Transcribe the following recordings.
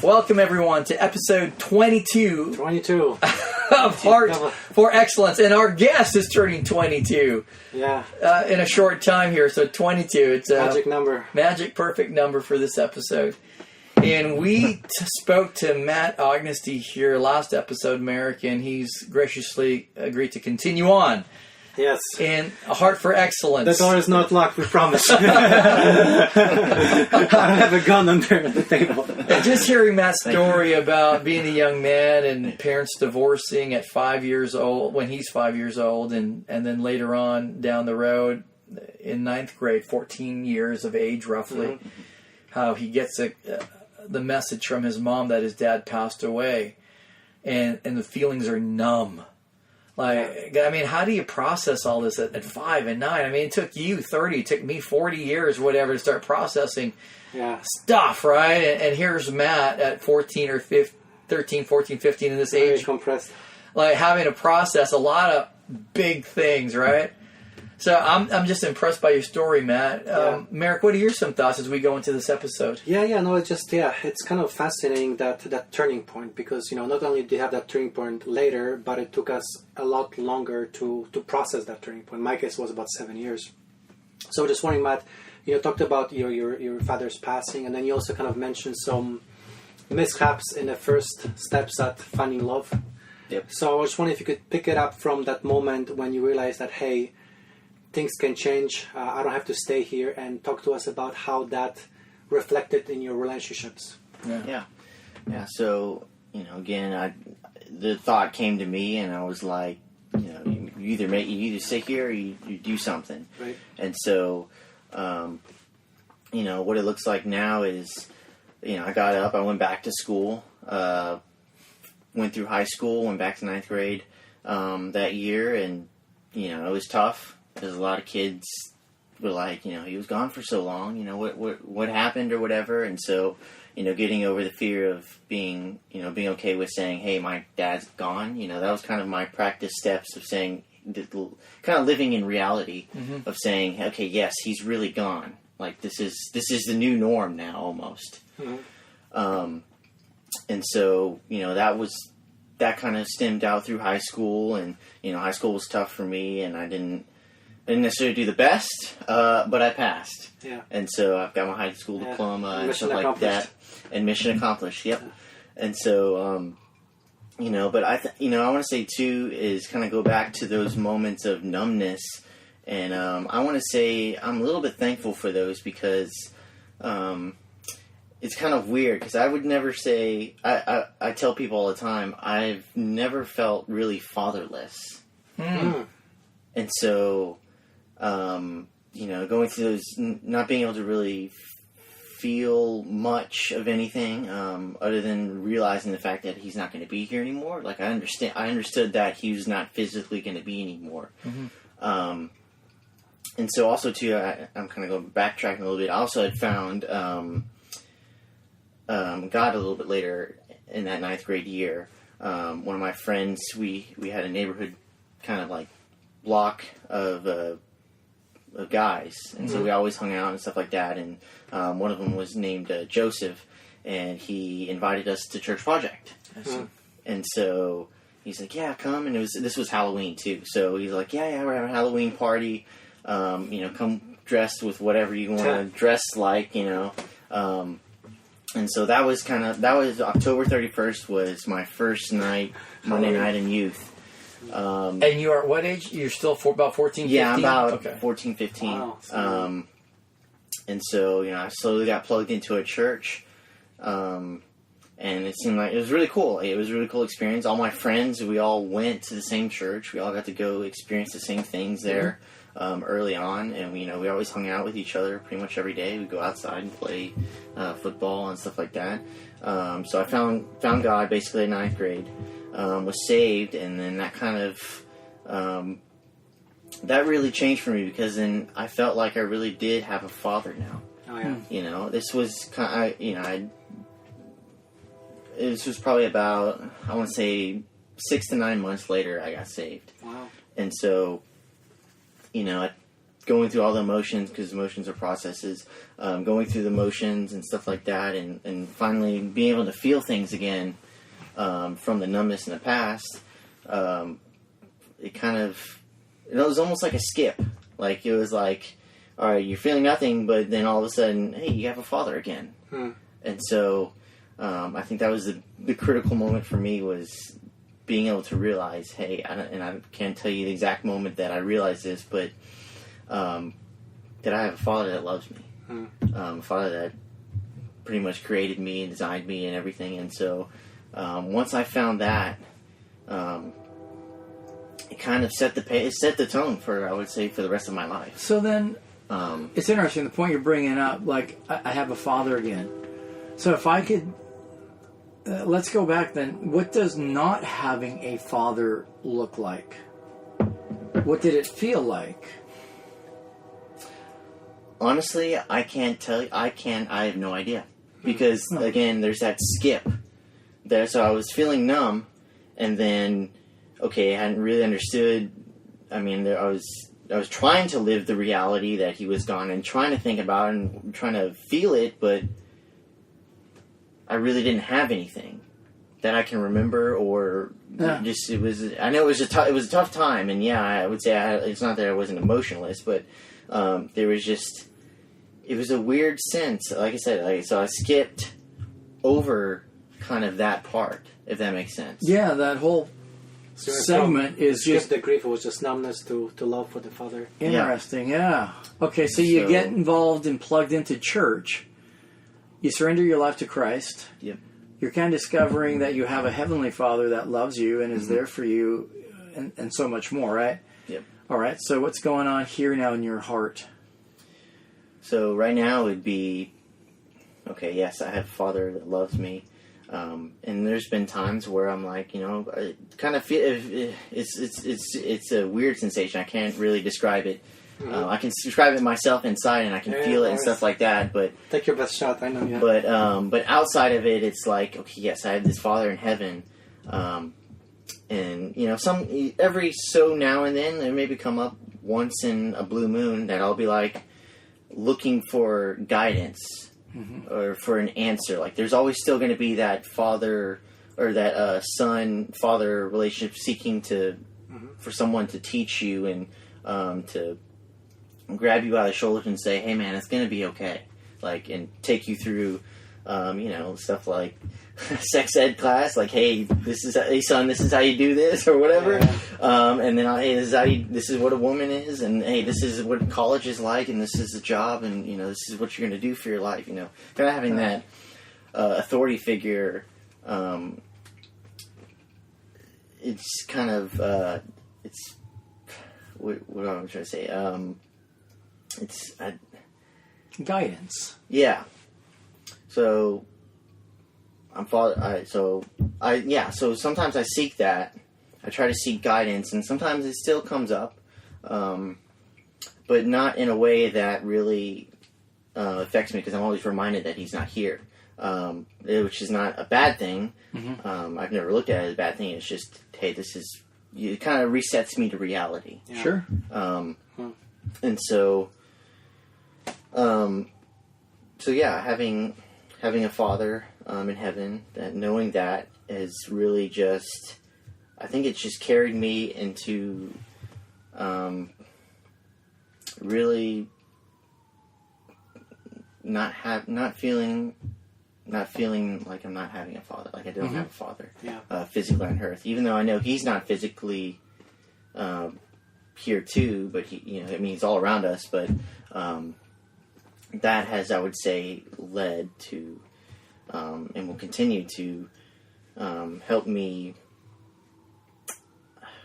Welcome, everyone, to episode 22 of Heart for Excellence. And our guest is turning 22 in a short time here. So 22, it's a magic number. Magic, perfect number for this episode. And we spoke to Matt Ognisty here last episode, Merrick, and he's graciously agreed to continue on. Yes. In A Heart for Excellence. The door is not locked, we promise. I don't have a gun under the table. And just hearing Matt's story about being a young man and parents divorcing at 5 years old, when he's 5 years old, and then later on down the road in ninth grade, 14 years of age roughly, how he gets the message from his mom that his dad passed away, and the feelings are numb. Like, I mean, how do you process all this at 5 and 9? I mean, it took you 30, it took me 40 years, whatever, to start processing stuff, right? And here's Matt at 14 or 13, 14, 15 in this age. Very compressed. Like, having to process a lot of big things, right? So I'm just impressed by your story, Matt. Merrick, what are some thoughts as we go into this episode? It's kind of fascinating that turning point, because not only did you have that turning point later, but it took us a lot longer to process that turning point. My case was about 7 years. So just wondering, Matt, talked about your father's passing, and then you also kind of mentioned some mishaps in the first steps at finding love. Yep. So I was wondering if you could pick it up from that moment when you realized that, hey, things can change. I don't have to stay here, and talk to us about how that reflected in your relationships. Yeah. So, again, the thought came to me, and I was like, you either sit here or you do something. Right. And so, what it looks like now is, I got up, I went back to school, went through high school, went back to ninth grade that year, and, it was tough. Because a lot of kids were like, he was gone for so long, what happened or whatever. And so, getting over the fear of being okay with saying, hey, my dad's gone, that was kind of my practice steps of saying, kind of living in reality of saying, okay, yes, he's really gone. Like, this is the new norm now, almost. And so, that kind of stemmed out through high school, and, high school was tough for me, and I didn't necessarily do the best, but I passed. Yeah. And so I've got my high school diploma and stuff like that. And mission accomplished, yep. Yeah. And so, but I want to say, too, is kind of go back to those moments of numbness. And I want to say I'm a little bit thankful for those, because it's kind of weird, because I would never say, I tell people all the time, I've never felt really fatherless. And so, going through those, not being able to really feel much of anything, other than realizing the fact that he's not going to be here anymore. Like, I understood that he was not physically going to be anymore. And so also too, I'm kind of going backtracking a little bit. I also had found, God a little bit later in that ninth grade year. One of my friends, we had a neighborhood kind of like block of guys, and so we always hung out and stuff like that, and one of them was named Joseph, and he invited us to church project. And so he's like, yeah, come, and this was Halloween too, so he's like, yeah, we're having a Halloween party, come dressed with whatever you want to dress like, and so that was October 31st was my first night, Monday night in youth. And you are what age? You're still about 14, 15? Yeah, I'm about 14, 15. Wow. And so, I slowly got plugged into a church. And it seemed like it was really cool. It was a really cool experience. All my friends, we all went to the same church. We all got to go experience the same things there early on. And, we always hung out with each other pretty much every day. We'd go outside and play football and stuff like that. So I found God basically in ninth grade. Was saved, and then that kind of that really changed for me, because then I felt like I really did have a father now. Oh yeah. This was kind of, this was probably about, I want to say 6 to 9 months later I got saved. Wow. And so, going through all the emotions, because emotions are processes, going through the motions and stuff like that, and finally being able to feel things again from the numbness in the past, it was almost like a skip. Like, it was like, all right, you're feeling nothing, but then all of a sudden, hey, you have a father again. And so I think that was the critical moment for me, was being able to realize, hey, I can't tell you the exact moment that I realized this, but that I have a father that loves me. A father that pretty much created me and designed me and everything. And so once I found that, it kind of set the tone for, I would say, for the rest of my life. So then, it's interesting, the point you're bringing up, like, I have a father again. So if I could, let's go back then. What does not having a father look like? What did it feel like? Honestly, I can't tell you. I have no idea. Because, again, there's that skip there. So I was feeling numb, and then, okay, I hadn't really understood. I mean, I was trying to live the reality that he was gone, and trying to think about it and trying to feel it, but I really didn't have anything that I can remember, or just, it was, I know it was a tough time, and yeah, I would say it's not that I wasn't emotionless, but there was just, it was a weird sense, like I said, so I skipped over kind of that part, if that makes sense. Yeah, that whole segment is just the grief. It was just numbness to love for the father. Interesting, yeah. Okay, so you get involved and plugged into church. You surrender your life to Christ. Yep. You're kind of discovering that you have a heavenly Father that loves you and is there for you, and so much more, right? Yep. All right, so what's going on here now in your heart? So right now it would be, okay, yes, I have a Father that loves me. And there's been times where I'm like, I kind of feel it's a weird sensation. I can't really describe it. I can describe it myself inside, and I can feel it and stuff like that. But take your best shot. I know. Yeah. But outside of it, it's like, okay, yes, I have this Father in heaven, and every so now and then, there maybe come up once in a blue moon that I'll be like looking for guidance. Or for an answer. Like, there's always still going to be that father or that son-father relationship, seeking for someone to teach you and to grab you by the shoulders and say, hey man, it's going to be okay. Like, and take you through, stuff like sex ed class, like, hey, son, this is how you do this, or whatever. Yeah. And then, hey, this is what a woman is, and hey, this is what college is like, and this is the job, and this is what you're going to do for your life. Kind of having that authority figure. It's kind of it's what am I trying to say? It's guidance. Yeah. So I'm father. So sometimes I seek that. I try to seek guidance, and sometimes it still comes up, but not in a way that really affects me, because I'm always reminded that he's not here, which is not a bad thing. I've never looked at it as a bad thing. It's just, hey, it kind of resets me to reality. Yeah. Sure. And so yeah, having a Father in heaven, that knowing that is really just, I think it's just carried me into really not feeling like I'm not having a father, like I don't have a father, physically on earth, even though I know he's not physically here too, but he's all around us, but that has, I would say, led to and will continue to help me,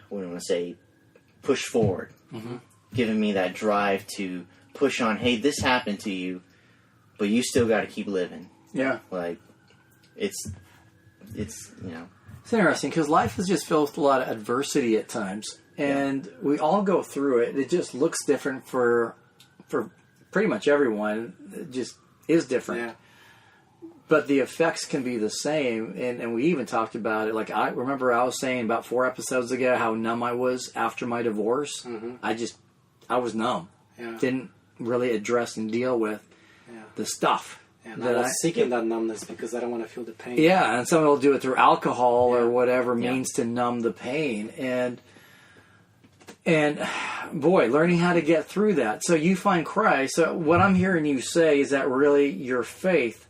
what do I want to say, push forward, giving me that drive to push on. Hey, this happened to you, but you still got to keep living. Yeah, like it's It's interesting because life is just filled with a lot of adversity at times, and we all go through it. It just looks different for pretty much everyone. It just is different. Yeah. But the effects can be the same, and we even talked about it. Like, I remember I was saying about 4 episodes ago how numb I was after my divorce. Mm-hmm. I was numb. didn't really address and deal with the stuff. And I was seeking that numbness because I don't want to feel the pain. Yeah, and some will do it through alcohol or whatever means to numb the pain. And boy, learning how to get through that. So you find Christ. So what I'm hearing you say is that really your faith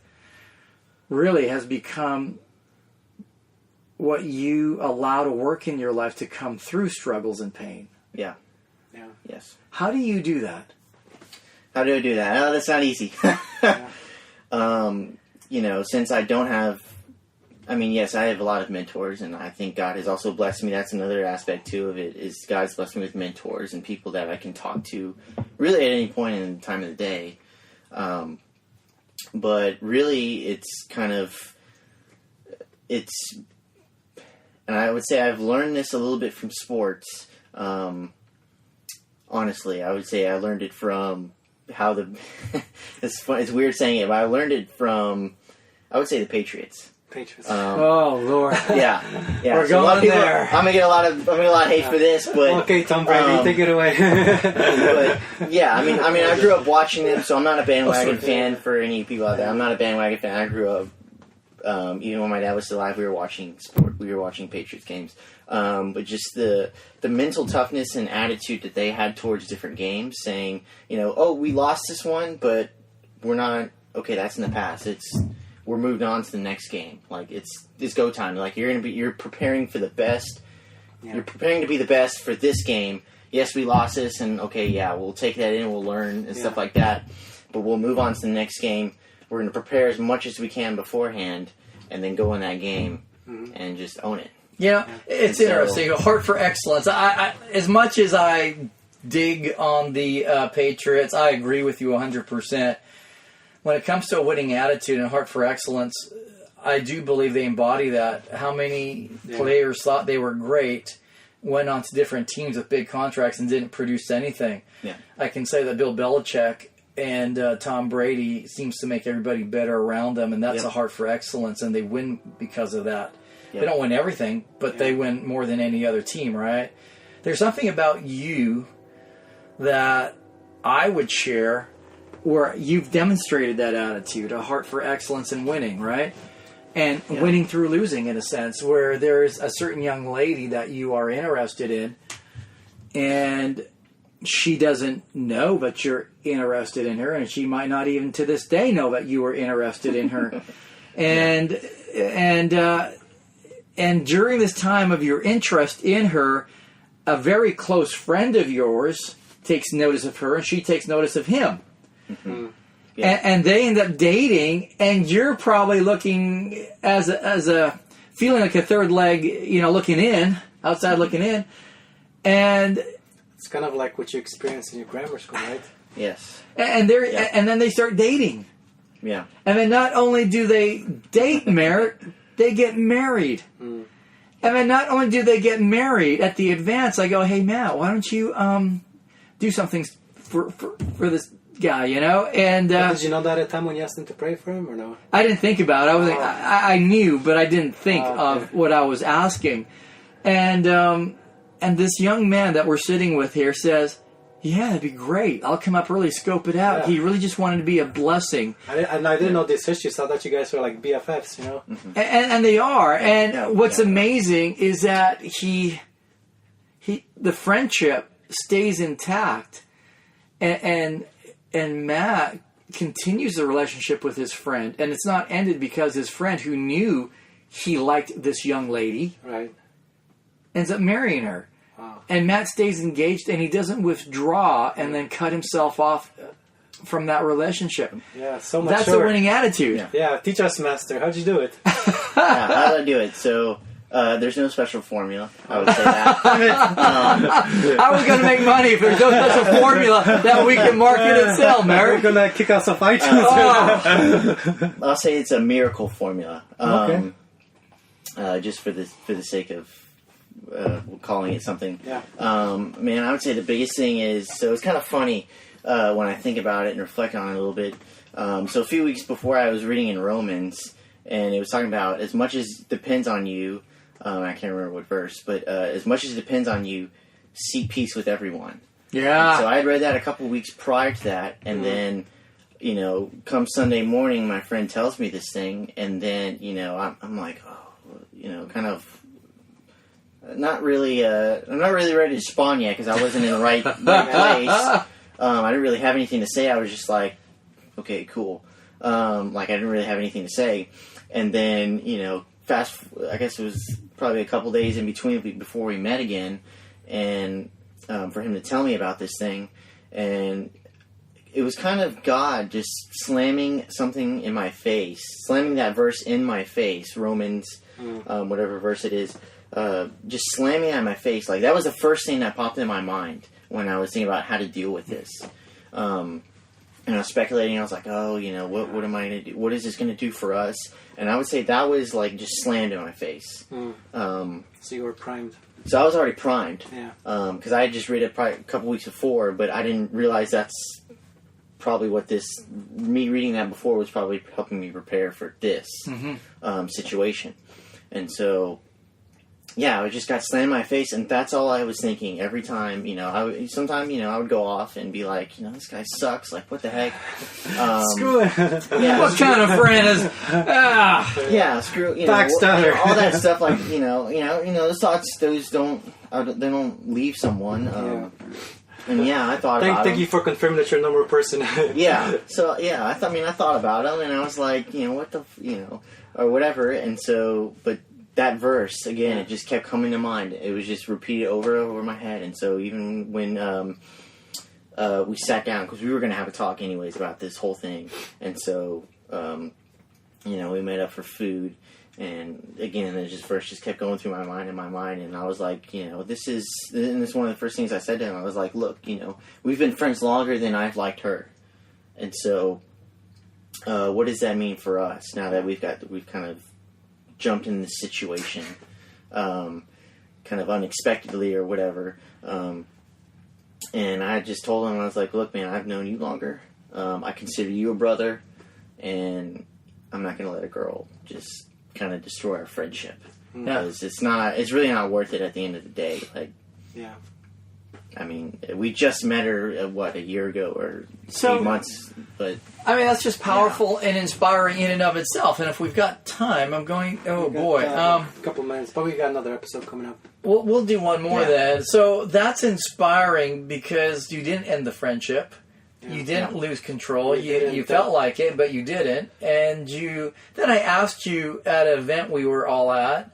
really has become what you allow to work in your life to come through struggles and pain. Yeah. Yeah. Yes. How do you do that? How do I do that? Oh, that's not easy. Since I don't have, yes, I have a lot of mentors, and I think God has also blessed me. That's another aspect, too, of it, is God's blessed me with mentors and people that I can talk to really at any point in the time of the day. But really, and I would say I've learned this a little bit from sports. Honestly, I would say I learned it from how it's weird saying it, but I learned it from, I would say, the Patriots. Oh Lord! Yeah. We're going there. I'm gonna get a lot of hate for this, but okay, Tom Brady, take it away. But yeah, I grew up watching them, so I'm not a bandwagon fan for any people out there. I'm not a bandwagon fan. I grew up, even when my dad was still alive, we were watching sport. We were watching Patriots games. But just the mental toughness and attitude that they had towards different games, saying, oh, we lost this one, but we're not okay. That's in the past. We're moved on to the next game. Like it's go time. Like you're preparing for the best. Yeah. You're preparing to be the best for this game. Yes, we lost this, and okay, yeah, we'll take that in. We'll learn and stuff like that. But we'll move on to the next game. We're going to prepare as much as we can beforehand, and then go in that game and just own it. It's interesting. A heart for excellence. I as much as I dig on the Patriots, I agree with you 100%. When it comes to a winning attitude and heart for excellence, I do believe they embody that. How many players thought they were great, went on to different teams with big contracts and didn't produce anything? Yeah. I can say that Bill Belichick and Tom Brady seems to make everybody better around them, and that's a heart for excellence, and they win because of that. They don't win everything, but they win more than any other team, right? There's something about you that I would share where you've demonstrated that attitude, a heart for excellence and winning, right? And winning through losing, in a sense, where there's a certain young lady that you are interested in, and she doesn't know that you're interested in her, and she might not even to this day know that you were interested in her. And during this time of your interest in her, a very close friend of yours takes notice of her, and she takes notice of him. Mm-hmm. And they end up dating, and you're probably looking as a feeling like a third leg, looking in, outside looking in. And it's kind of like what you experienced in your grammar school, right? Yes. And then they start dating. Yeah. And then not only do they date they get married. Mm. And then not only do they get married, at the advance, I go, hey, Matt, why don't you do something for this guy, And did you know that at the time when you asked him to pray for him, or no? I didn't think about it. I knew, but I didn't think of what I was asking. And this young man that we're sitting with here says, yeah, that'd be great. I'll come up early, scope it out. Yeah. He really just wanted to be a blessing. I didn't know this history, so I thought you guys were like BFFs, Mm-hmm. And they are. And what's amazing is that the friendship stays intact. And Matt continues the relationship with his friend. And it's not ended because his friend, who knew he liked this young lady, ends up marrying her. Wow. And Matt stays engaged, and he doesn't withdraw and then cut himself off from that relationship. Yeah, so much. That's a winning attitude. Yeah, teach us, Master. How'd you do it? How did I do it? So there's no special formula. I would say that. How are we going to make money if there's no special formula that we can market and sell, Mary? We're going to kick us off iTunes. I'll say it's a miracle formula. Just for the sake of calling it something. Yeah. I would say the biggest thing is, so it's kind of funny when I think about it and reflect on it a little bit. So a few weeks before, I was reading in Romans, and it was talking about as much as depends on you. I can't remember what verse, but as much as it depends on you, seek peace with everyone. Yeah. So I had read that a couple weeks prior to that, and then, you know, come Sunday morning, my friend tells me this thing, and then, you know, I'm like, oh, you know, kind of not really. I'm not really ready to spawn yet because I wasn't in the right place. I didn't really have anything to say. I was just like, okay, cool. Like I didn't really have anything to say, and then, you know, I guess it was probably a couple days in between before we met again, and for him to tell me about this thing, and it was kind of God just slamming something in my face, slamming that verse in my face, Romans, whatever verse it is, just slamming it in my face. Like, that was the first thing that popped in my mind when I was thinking about how to deal with this. And I was speculating. I was like, oh, you know, what am I going to do? What is this going to do for us? And I would say that was, like, just slammed in my face. So you were primed. So I was already primed. Yeah. Because I had just read it probably a couple weeks before, but I didn't realize that's probably what me reading that before was probably helping me prepare for this situation. And so, yeah, I just got slammed in my face, and that's all I was thinking every time. You know, I would go off and be like, you know, this guy sucks. Like, what the heck? Screw it. Yeah, What kind of friend is? Yeah, screw. You know, Backstabber. all that stuff. Like, you know, those thoughts. Those don't leave someone. And yeah, I thought about Thank you for confirming that you're a normal person. Yeah. So yeah, I thought about them, and I was like, you know, what the, you know, or whatever. And so, but that verse again, it just kept coming to mind. It was just repeated over and over my head. And so even when we sat down, because we were going to have a talk anyways about this whole thing, and so you know, we met up for food. And again, this verse just kept going through my mind, and I was like, you know, this is one of the first things I said to him. I was like, look, you know, we've been friends longer than I've liked her, and so what does that mean for us now that we've kind of jumped in this situation, kind of unexpectedly or whatever, and I just told him, I was like, look, man, I've known you longer. I consider you a brother, and I'm not going to let a girl just kind of destroy our friendship, because it's really not worth it at the end of the day. Like, yeah, I mean, we just met her a year ago or 8 months, but I mean, that's just powerful and inspiring in and of itself. And if we've got time, I'm going. Oh boy, a couple minutes, but we got another episode coming up. We'll do one more then. So that's inspiring because you didn't end the friendship. You didn't lose control. You felt like it, but you didn't. And then I asked you at an event we were all at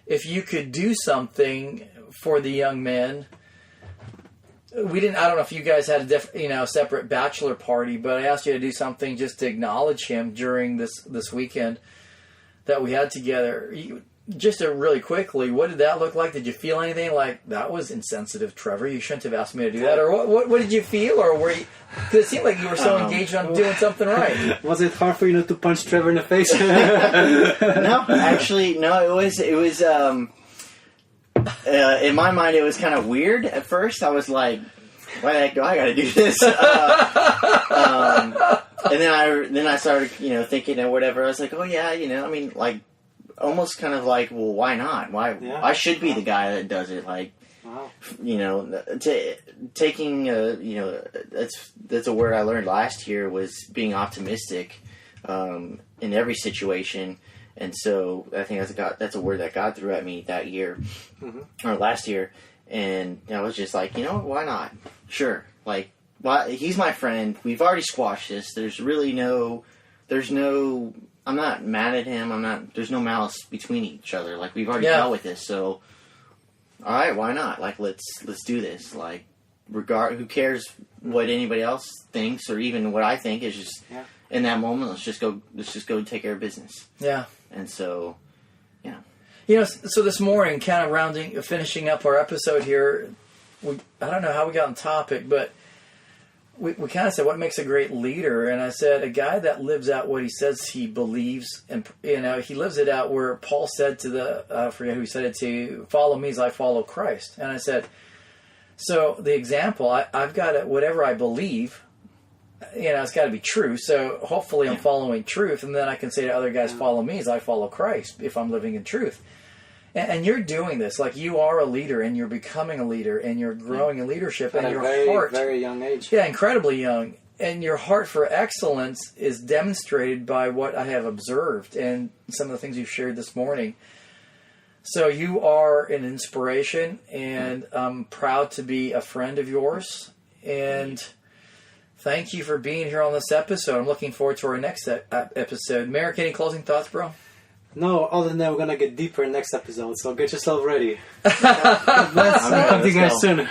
if you could do something for the young men. We didn't. I don't know if you guys had a separate bachelor party, but I asked you to do something just to acknowledge him during this weekend that we had together. Just really quickly, what did that look like? Did you feel anything like, that was insensitive, Trevor? You shouldn't have asked me to do that. Or what did you feel? Or were you... Because it seemed like you were so engaged on doing something right. Was it hard for you not to punch Trevor in the face? No, actually, no. It was in my mind, it was kind of weird at first. I was like, why the heck do I got to do this? And then I started, thinking and whatever. I was like, oh yeah, I mean, like, almost kind of like, well, why not? Why I should be the guy that does it. Like, taking, that's a word I learned last year, was being optimistic in every situation. And so I think that's a word that God threw at me that year, or last year. And I was just like, why not? Sure. Like, he's my friend. We've already squashed this. There's no, I'm not mad at him. There's no malice between each other. Like, we've already dealt with this. So, all right, why not? Like, let's do this. Like, who cares what anybody else thinks, or even what I think, is just in that moment, let's just go take care of business. Yeah. And so, so this morning, kind of finishing up our episode here, I don't know how we got on topic, but we kind of said, what makes a great leader? And I said, a guy that lives out what he says he believes, and he lives it out where Paul said to I forget who he said it to, follow me as I follow Christ. And I said, so the example, I've got to, whatever I believe, it's got to be true. So hopefully I'm following truth, and then I can say to other guys, follow me as I follow Christ, if I'm living in truth. And you're doing this, like you are a leader, and you're becoming a leader, and you're growing in leadership, At and a your very, heart, very young age. yeah, incredibly young, and your heart for excellence is demonstrated by what I have observed and some of the things you've shared this morning. So you are an inspiration, and I'm proud to be a friend of yours, and thank you for being here on this episode. I'm looking forward to our next episode. Merrick, any closing thoughts, bro? No, other than that, we're going to get deeper in next episode, so get yourself ready. God bless. Okay, Talk to you let's guys go. soon.